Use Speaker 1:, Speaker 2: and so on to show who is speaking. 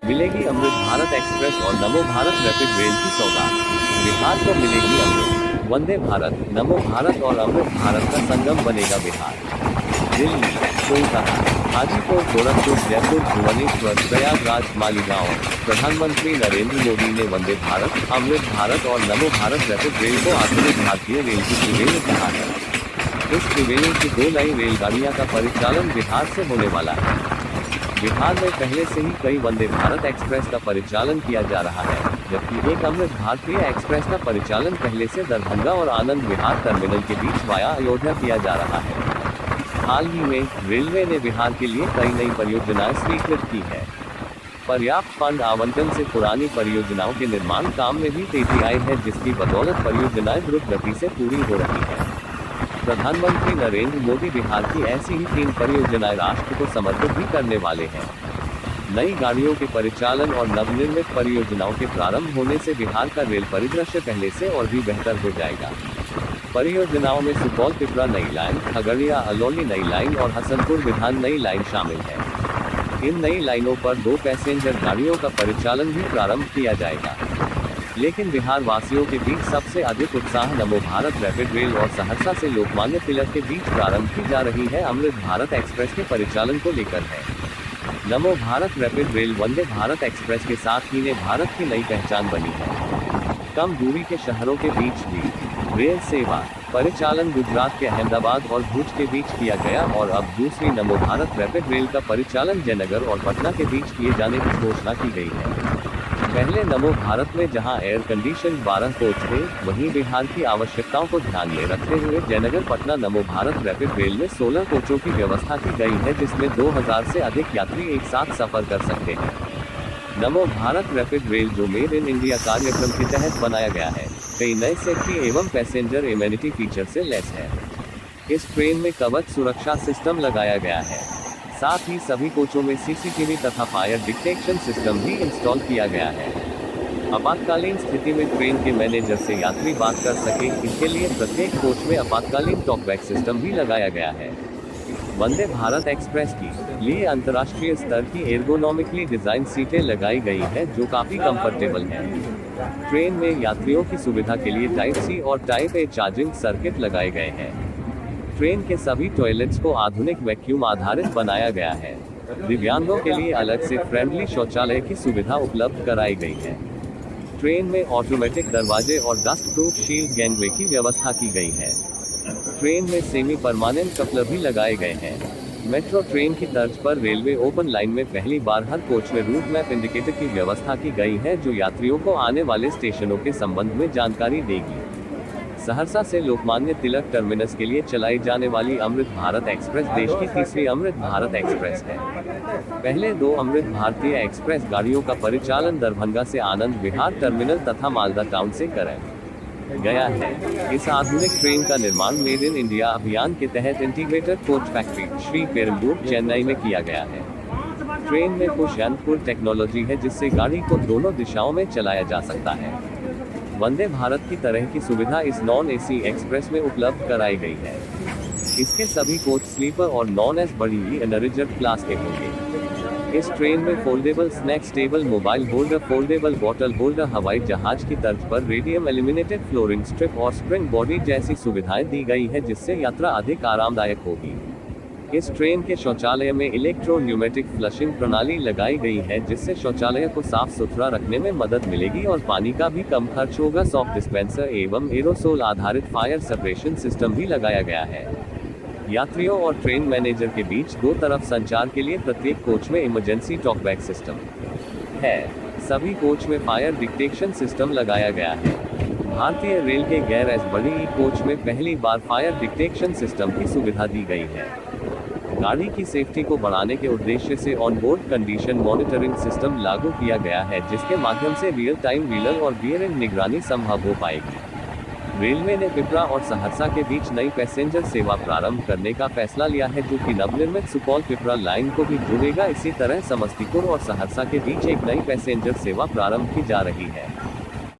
Speaker 1: मिलेगी अमृत भारत एक्सप्रेस और नमो Bharat rapid rail की सौगात। बिहार को मिलेगी अमृत। वंदे भारत, नमो भारत और अमृत भारत का संगम बनेगा बिहार। दिल्ली, कोलकाता, हाजीपुर, गोरखपुर, जयपुर, भुवनेश्वर, प्रयागराज, मालीगांव। प्रधानमंत्री नरेंद्र मोदी ने वंदे भारत, अमृत भारत और नमो भारत रैपिड रेल को आधुनिक भारतीय रेल की त्रिवेणी कहा है। इस त्रिवेणी की 2 नई रेलगाड़ियां का परिचालन बिहार से होने वाला है। बिहार में पहले से ही कई वंदे भारत एक्सप्रेस का परिचालन किया जा रहा है, जबकि एक अमृत भारतीय एक्सप्रेस का परिचालन पहले से दरभंगा और आनंद विहार टर्मिनल के बीच वाया अयोध्या किया जा रहा है। हाल ही में रेलवे ने बिहार के लिए कई नई परियोजनाएं स्वीकृत की है। पर्याप्त फंड आवंटन से पुरानी परियोजनाओं के निर्माण काम में भी तेजी आई है, जिसकी बदौलत परियोजनाएं द्रुत गति से पूरी हो रही है। प्रधानमंत्री नरेंद्र मोदी बिहार की ऐसी ही 3 परियोजनाएं राष्ट्र को समर्पित भी करने वाले हैं। नई गाड़ियों के परिचालन और नवनिर्मित परियोजनाओं के प्रारंभ होने से बिहार का रेल परिदृश्य पहले से और भी बेहतर हो जाएगा। परियोजनाओं में सुपौल पिपरा नई लाइन, खगड़िया अलौली नई लाइन और हसनपुर बिधान नई लाइन शामिल है। इन नई लाइनों पर 2 पैसेंजर गाड़ियों का परिचालन भी प्रारंभ किया जाएगा। लेकिन बिहार वासियों के बीच सबसे अधिक उत्साह नमो भारत रैपिड रेल और सहरसा से लोकमान्य तिलक के बीच प्रारंभ की जा रही है अमृत भारत एक्सप्रेस के परिचालन को लेकर है। नमो Bharat rapid rail Vande Bharat express के साथ ही ने भारत की नई पहचान बनी है। कम दूरी के शहरों के बीच भी रेल सेवा परिचालन गुजरात के अहमदाबाद और भुज के बीच किया गया और अब दूसरी नमो भारत रैपिड रेल का परिचालन जयनगर और पटना के बीच किए जाने की घोषणा की गई है। पहले नमो भारत में जहां एयर कंडीशन 12 कोच थे, वहीं बिहार की आवश्यकताओं को ध्यान में रखते हुए जयनगर पटना नमो भारत रैपिड रेल में 16 कोचों की व्यवस्था की गई है, जिसमें 2000 से अधिक यात्री एक साथ सफर कर सकते हैं। नमो भारत रैपिड रेल जो मेड इन इंडिया कार्यक्रम के तहत बनाया गया है, कई नए सेफ्टी एवं पैसेंजर एमेनिटी फीचर से लैस है। इस ट्रेन में कवच सुरक्षा सिस्टम लगाया गया है। साथ ही सभी कोचों में सीसीटीवी तथा फायर डिटेक्शन सिस्टम भी इंस्टॉल किया गया है। आपातकालीन स्थिति में ट्रेन के मैनेजर से यात्री बात कर सके, इसके लिए प्रत्येक कोच में आपातकालीन टॉकबैक सिस्टम भी लगाया गया है। वंदे भारत एक्सप्रेस की लिए अंतर्राष्ट्रीय स्तर की एर्गोनॉमिकली डिजाइन सीटें लगाई गई है, जो काफी कंफर्टेबल हैं। ट्रेन में यात्रियों की सुविधा के लिए टाइप सी और टाइप ए चार्जिंग सर्किट लगाए गए हैं। ट्रेन के सभी टॉयलेट्स को आधुनिक वैक्यूम आधारित बनाया गया है। दिव्यांगों के लिए अलग से फ्रेंडली शौचालय की सुविधा उपलब्ध कराई गई है। ट्रेन में ऑटोमेटिक दरवाजे और डस्ट प्रूफ शील्ड गैंगवे की व्यवस्था की गई है। ट्रेन में सेमी परमानेंट कपलर भी लगाए गए हैं। मेट्रो ट्रेन की तर्ज पर रेलवे ओपन लाइन में पहली बार हर कोच में रूट मैप इंडिकेटर की व्यवस्था की गई है, जो यात्रियों को आने वाले स्टेशनों के संबंध में जानकारी देगी। सहरसा से लोकमान्य तिलक टर्मिनस के लिए चलाई जाने वाली अमृत भारत एक्सप्रेस देश की तीसरी अमृत भारत एक्सप्रेस है। पहले 2 अमृत भारतीय एक्सप्रेस गाड़ियों का परिचालन दरभंगा से आनंद विहार टर्मिनल तथा मालदा टाउन से कराया गया है। इस आधुनिक ट्रेन का निर्माण मेड इन इंडिया अभियान के तहत integrated coach factory Sriperumbudur Chennai में किया गया है। ट्रेन में पुश एंड पुल टेक्नोलॉजी है, जिससे गाड़ी को दोनों दिशाओं में चलाया जा सकता है। वंदे भारत की तरह की सुविधा इस नॉन एसी एक्सप्रेस में उपलब्ध कराई गई है। इसके सभी कोच स्लीपर और नॉन एस बड़ी ही रिजर्व क्लास के होंगे। इस ट्रेन में foldable snacks table, mobile holder, foldable bottle holder, हवाई जहाज की तर्ज पर रेडियम एल्यूमिनेटेड फ्लोरिंग स्ट्रिप और स्प्रिंग बॉडी जैसी सुविधाएं दी गई है, जिससे यात्रा अधिक आरामदायक होगी। इस ट्रेन के शौचालय में इलेक्ट्रो न्यूमेटिक फ्लशिंग प्रणाली लगाई गई है, जिससे शौचालय को साफ सुथरा रखने में मदद मिलेगी और पानी का भी कम खर्च होगा। सॉफ्ट डिस्पेंसर एवं एरोसोल आधारित फायर सेपरेशन सिस्टम भी लगाया गया है। यात्रियों और ट्रेन मैनेजर के बीच 2 तरफ संचार के लिए प्रत्येक कोच में इमरजेंसी टॉकबैक सिस्टम है। सभी कोच में फायर डिटेक्शन सिस्टम लगाया गया है। भारतीय रेल के गैर एस बड़ी कोच में पहली बार फायर डिटेक्शन सिस्टम की सुविधा दी गई है। गाड़ी की सेफ्टी को बढ़ाने के उद्देश्य से ऑनबोर्ड कंडीशन मॉनिटरिंग सिस्टम लागू किया गया है, जिसके माध्यम से रियल टाइम व्हीलर और बियरिंग निगरानी संभव हो पाएगी। रेलवे ने पिपरा और सहरसा के बीच नई पैसेंजर सेवा प्रारंभ करने का फैसला लिया है, जो कि नवनिर्मित सुपौल पिपरा लाइन को भी जोड़ेगा। इसी तरह समस्तीपुर और सहरसा के बीच एक नई पैसेंजर सेवा प्रारंभ की जा रही है।